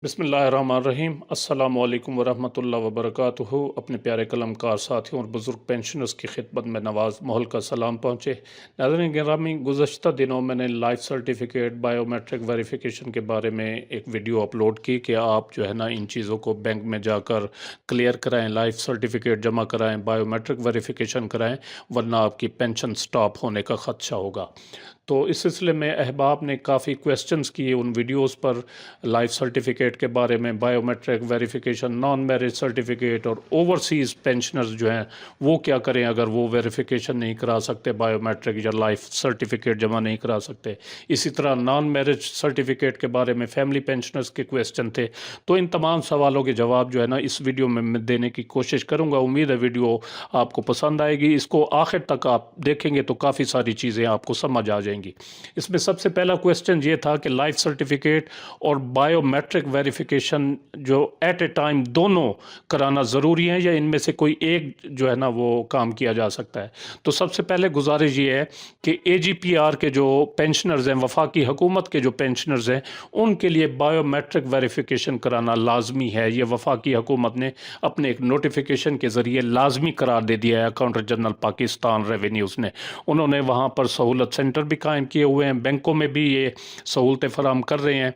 बिस्मिल्लाहिर्रहमानिर्रहीम अस्सलामु अलैकुम वरहमतुल्लाहि वबरकातुहू। अपने प्यारे कलमकार साथियों और बुज़ुर्ग पेंशनर्स की खिदमत में नवाज़ महल का सलाम पहुँचे। नाज़रीन गिरामी, गुज़श्ता दिनों मैंने लाइफ सर्टिफिकेट बायोमेट्रिक वेरिफिकेशन के बारे में एक वीडियो अपलोड की कि आप जो है ना इन चीज़ों को बैंक में जाकर क्लियर कराएँ, लाइफ सर्टिफिकेट जमा कराएँ, बायोमेट्रिक वेरिफिकेशन कराएँ, वरना आपकी पेंशन स्टॉप होने का ख़दशा होगा। तो इस सिलसिले में अहबाब ने काफ़ी क्वेश्चंस किए उन वीडियोस पर, लाइफ सर्टिफिकेट के बारे में, biometric verification, non marriage certificate और ओवरसीज़ पेंशनर्स जो हैं वो क्या करें अगर वो वेरिफिकेशन नहीं करा सकते, बायोमेट्रिक या लाइफ सर्टिफिकेट जमा नहीं करा सकते। इसी तरह नॉन मैरिज सर्टिफिकेट के बारे में फैमिली पेंशनर्स के क्वेश्चन थे। तो इन तमाम सवालों के जवाब जो है ना इस वीडियो में मैं देने की कोशिश करूँगा। उम्मीद है वीडियो आपको पसंद आएगी। इसको आखिर तक आप देखेंगे तो काफ़ी सारी चीज़ें आपको समझ आ जाएंगी। इसमें सबसे पहला क्वेश्चन ये था कि लाइफ सर्टिफिकेट और बायोमेट्रिक वेरिफिकेशन जो एट ए टाइम दोनों कराना ज़रूरी है या इनमें से कोई एक जो है ना वो काम किया जा सकता है। तो सबसे पहले गुजारिश ये है कि AGPR के जो पेंशनर्स हैं, वफाकी हुकूमत के जो पेंशनर्स हैं, उनके लिए बायोमेट्रिक वेरिफिकेशन कराना लाजमी है। ये वफाकी हुकूमत ने अपने एक नोटिफिकेशन के ज़रिए लाजमी करार दे दिया है। अकाउंटेंट जनरल पाकिस्तान रेवेन्यूज़ ने, उन्होंने वहाँ पर सहूलत सेंटर भी कायम किए हुए हैं, बैंकों में भी ये सहूलतें फराहम कर रहे हैं।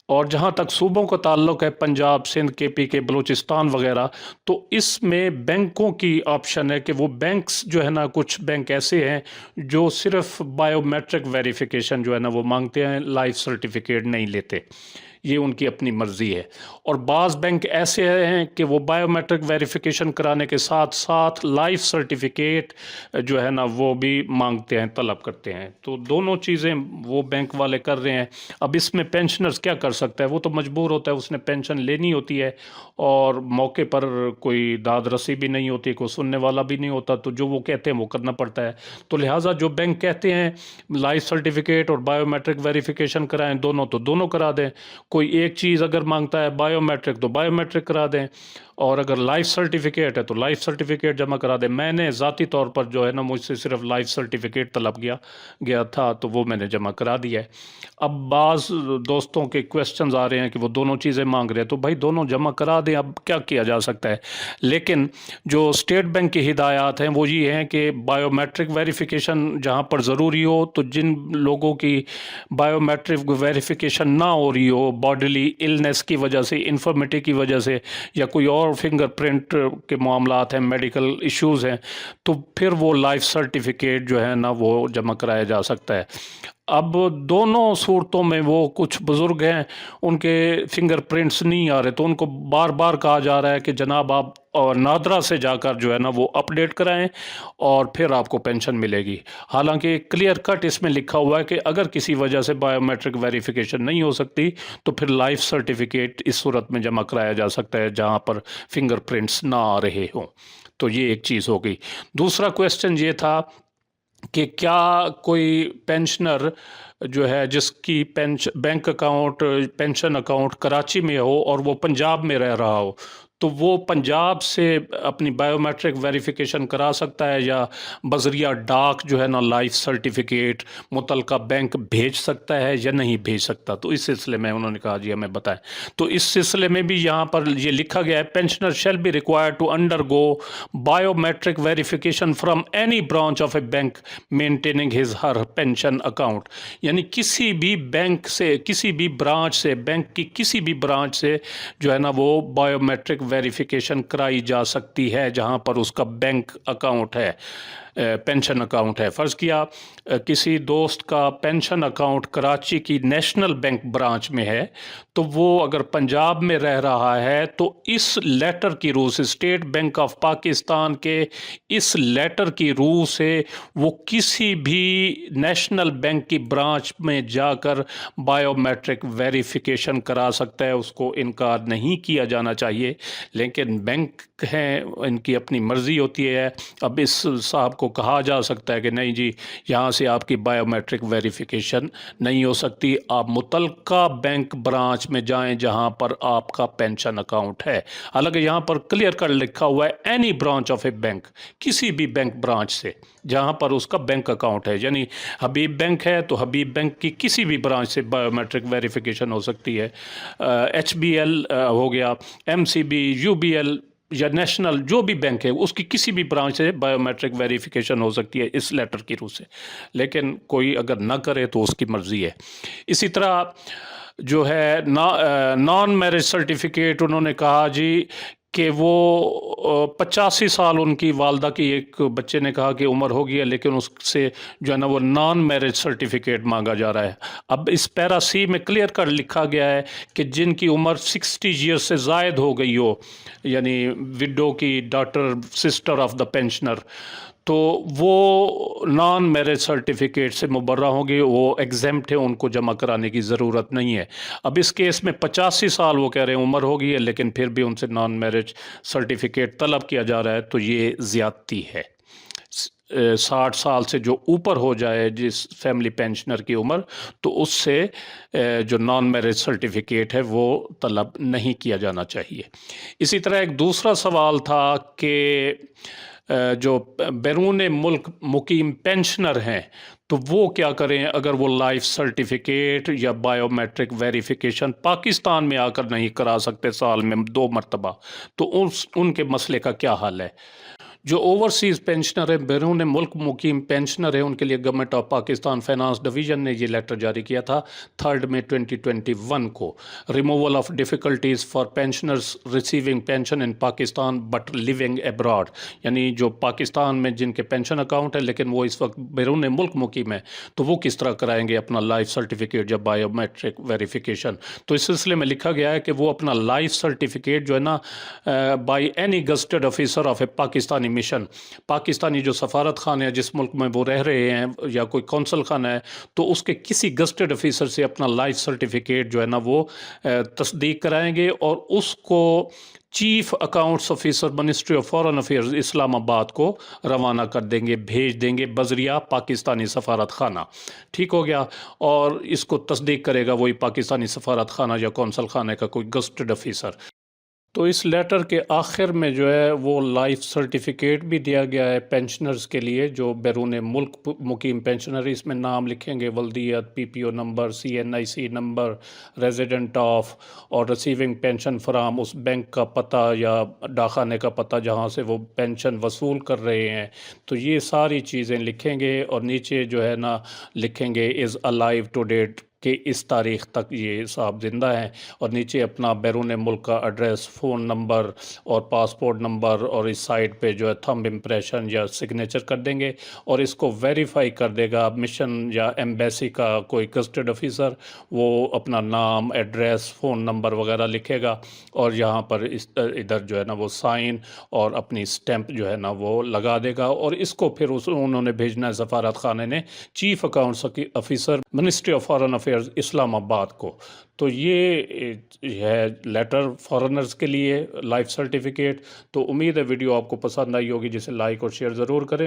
और जहाँ तक सूबों का ताल्लुक़ है, पंजाब, सिंध, KPK, बलूचिस्तान वगैरह, तो इसमें बैंकों की ऑप्शन है कि वो बैंक्स जो है ना, कुछ बैंक ऐसे हैं जो सिर्फ बायोमेट्रिक वेरिफिकेशन जो है ना वो मांगते हैं, लाइफ सर्टिफिकेट नहीं लेते। ये उनकी अपनी मर्ज़ी है। और बाज़ बैंक ऐसे हैं कि वो बायोमेट्रिक वेरिफिकेशन कराने के साथ साथ लाइफ सर्टिफिकेट जो है ना वो भी मांगते हैं, तलब करते हैं। तो दोनों चीज़ें वो बैंक वाले कर रहे हैं। अब इसमें पेंशनर्स क्या कर सकता है? वो तो मजबूर होता है, उसने पेंशन लेनी होती है और मौके पर कोई दाद रसी भी नहीं होती, कोई सुनने वाला भी नहीं होता, तो जो वो कहते हैं वो करना पड़ता है। तो लिहाजा जो बैंक कहते हैं लाइफ सर्टिफिकेट और बायोमेट्रिक वेरिफिकेशन कराएं दोनों, तो दोनों करा दें। कोई एक चीज़ अगर मांगता है बायोमेट्रिक, तो बायोमेट्रिक करा दें, और अगर लाइफ सर्टिफिकेट है तो लाइफ सर्टिफिकेट जमा करा दें। मैंने ज़ाती तौर पर जो है ना, मुझसे सिर्फ लाइफ सर्टिफिकेट तलब गया था, तो वो मैंने जमा करा दिया है। अब बाज़ दोस्तों के क्वेश्चंस आ रहे हैं कि वो दोनों चीज़ें मांग रहे हैं, तो भाई दोनों जमा करा दें, अब क्या किया जा सकता है। लेकिन जो स्टेट बैंक की हिदायत हैं वो ये हैं कि बायोमेट्रिक वेरिफिकेशन जहाँ पर ज़रूरी हो, तो जिन लोगों की बायोमेट्रिक वेरिफिकेशन ना हो रही हो, बॉडीली इलनेस की वजह से, इन्फर्मिटी की वजह से, या कोई और फिंगरप्रिंट के मामलात हैं, मेडिकल इश्यूज़ हैं, तो फिर वो लाइफ सर्टिफिकेट जो है ना वो जमा कराया जा सकता है। अब दोनों सूरतों में वो कुछ बुज़ुर्ग हैं, उनके फिंगरप्रिंट्स नहीं आ रहे, तो उनको बार बार कहा जा रहा है कि जनाब आप और नादरा से जाकर जो है ना वो अपडेट कराएं और फिर आपको पेंशन मिलेगी। हालांकि क्लियर कट इसमें लिखा हुआ है कि अगर किसी वजह से बायोमेट्रिक वेरिफिकेशन नहीं हो सकती तो फिर लाइफ सर्टिफिकेट इस सूरत में जमा कराया जा सकता है जहां पर फिंगरप्रिंट्स ना आ रहे हों। तो ये एक चीज़ हो गई। दूसरा क्वेश्चन ये था कि क्या कोई पेंशनर जो है जिसकी bank account, pension account Karachi में हो और वो पंजाब में रह रहा हो, तो वो पंजाब से अपनी बायोमेट्रिक वेरिफिकेशन करा सकता है या बजरिया डाक जो है ना लाइफ सर्टिफिकेट मुतलका बैंक भेज सकता है या नहीं भेज सकता। तो इस सिलसिले में उन्होंने कहा जी हमें बताएं। तो इस सिलसिले में भी यहाँ पर ये लिखा गया है, pensioner shall be required to undergo biometric verification from any branch of a bank maintaining his her pension account. यानी किसी भी बैंक से, किसी भी ब्रांच से, बैंक की किसी भी ब्रांच से जो है ना वो बायोमेट्रिक वेरिफिकेशन कराई जा सकती है जहां पर उसका बैंक अकाउंट है, पेंशन अकाउंट है। फ़र्ज़ किया किसी दोस्त का पेंशन अकाउंट कराची की नेशनल बैंक ब्रांच में है, तो वो अगर पंजाब में रह रहा है तो इस लेटर की रूह से, स्टेट बैंक ऑफ पाकिस्तान के इस लेटर की रूह से वो किसी भी नेशनल बैंक की ब्रांच में जाकर बायोमेट्रिक वेरिफिकेशन करा सकता है। उसको इनकार नहीं किया जाना चाहिए। लेकिन बैंक हैं, इनकी अपनी मर्ज़ी होती है। अब इस साहब को कहा जा सकता है कि नहीं जी, यहाँ से आपकी बायोमेट्रिक वेरिफिकेशन नहीं हो सकती, आप मुतलका बैंक ब्रांच में जाएं जहाँ पर आपका पेंशन अकाउंट है। हालांकि यहाँ पर क्लियर कर लिखा हुआ है any branch of a bank, किसी भी बैंक ब्रांच से जहाँ पर उसका बैंक अकाउंट है। यानी हबीब बैंक है तो हबीब बैंक की किसी भी ब्रांच से बायोमेट्रिक वेरिफिकेशन हो सकती है। HBL हो गया, MCB, UBL या नेशनल जो भी बैंक है उसकी किसी भी ब्रांच से बायोमेट्रिक वेरिफिकेशन हो सकती है इस लेटर की रूह से। लेकिन कोई अगर ना करे तो उसकी मर्ज़ी है। इसी तरह जो है नॉन मैरिज सर्टिफिकेट, उन्होंने कहा जी कि वो 85 साल उनकी वालदा की, एक बच्चे ने कहा कि उम्र हो गई है, लेकिन उससे जो है ना वो नॉन मैरिज सर्टिफिकेट मांगा जा रहा है। अब इस पैरा सी में क्लियर कर लिखा गया है कि जिनकी उम्र 60 ईयर्स से ज़ायद हो गई हो, यानी विडो की daughter, sister of the pensioner, तो वो नॉन मैरिज सर्टिफिकेट से मुबर्रा होंगे, वो एग्जेम्प्ट है, उनको जमा कराने की ज़रूरत नहीं है। अब इस केस में 85 साल वो कह रहे हैं उम्र हो गई है, लेकिन फिर भी उनसे नॉन मैरिज सर्टिफिकेट तलब किया जा रहा है, तो ये ज़्यादती है। 60 साल से जो ऊपर हो जाए जिस फैमिली पेंशनर की उम्र, तो उससे जो नॉन मैरिज सर्टिफिकेट है वो तलब नहीं किया जाना चाहिए। इसी तरह एक दूसरा सवाल था कि जो बैरून मुल्क मुकीम पेंशनर हैं तो वो क्या करें अगर वो लाइफ सर्टिफिकेट या बायोमेट्रिक वेरिफिकेशन पाकिस्तान में आकर नहीं करा सकते साल में 2 मरतबा, तो उनके मसले का क्या हाल है। जो ओवरसीज़ पेंशनर है, बैरून मुल्क मुकीम पेंशनर है, उनके लिए government of Pakistan finance division ने ये लेटर जारी किया था 3 मई 2021 को। Removal of difficulties for pensioners receiving pension in Pakistan but living abroad, यानी जो पाकिस्तान में जिनके पेंशन अकाउंट है लेकिन वो इस वक्त बैरून मुल्क मुकीम है, तो वो किस तरह कराएंगे अपना लाइफ सर्टिफिकेट या बायोमेट्रिक वेरिफिकेशन। तो इस सिलसिले में लिखा गया है कि वो अपना लाइफ सर्टिफिकेट जो है ना by any gazetted officer of a Pakistani mission, Pakistani जो सफारत खान है जिस मुल्क में वो रह रहे हैं या कोई कौंसल खाना है, तो उसके किसी गज़टेड ऑफिसर से अपना लाइफ सर्टिफिकेट जो है ना वो तस्दीक कराएंगे और उसको chief accounts officer ministry of foreign affairs Islamabad को रवाना कर देंगे, भेज देंगे बजरिया पाकिस्तानी सफारत खाना। ठीक हो गया। और इसको तस्दीक करेगा वही पाकिस्तानी सफारत खाना या कौंसल खाने का कोई गज़टेड ऑफिसर। तो इस लेटर के आखिर में जो है वो लाइफ सर्टिफिकेट भी दिया गया है पेंशनर्स के लिए जो बैरून मुल्क मुकीम पेंशनर, इसमें नाम लिखेंगे, वल्दियत, PPO number, CNIC number, resident of, और रिसीविंग पेंशन फ्राम, उस बैंक का पता या डाकखाने का पता जहाँ से वो पेंशन वसूल कर रहे हैं। तो ये सारी चीज़ें लिखेंगे और नीचे जो है ना लिखेंगे इज़ अलाइव टू डेट, कि इस तारीख़ तक ये साहब ज़िंदा हैं, और नीचे अपना बैरून मुल्क का एड्रेस, फ़ोन नंबर और पासपोर्ट नंबर, और इस साइड पे जो है थंब इम्प्रेशन या सिग्नेचर कर देंगे। और इसको वेरीफाई कर देगा मिशन या एम्बेसी का कोई गज़टेड ऑफिसर, वो अपना नाम, एड्रेस, फ़ोन नंबर वगैरह लिखेगा और यहाँ पर इधर जो है ना वो साइन और अपनी स्टैंप जो है ना वो लगा देगा। और इसको फिर उन्होंने भेजना है सफारत खाने ने chief accounts officer ministry of foreign affairs Islamabad को। तो ये है लेटर फॉरेनर्स के लिए लाइफ सर्टिफिकेट। तो उम्मीद है वीडियो आपको पसंद आई होगी, जिसे लाइक और शेयर ज़रूर करें।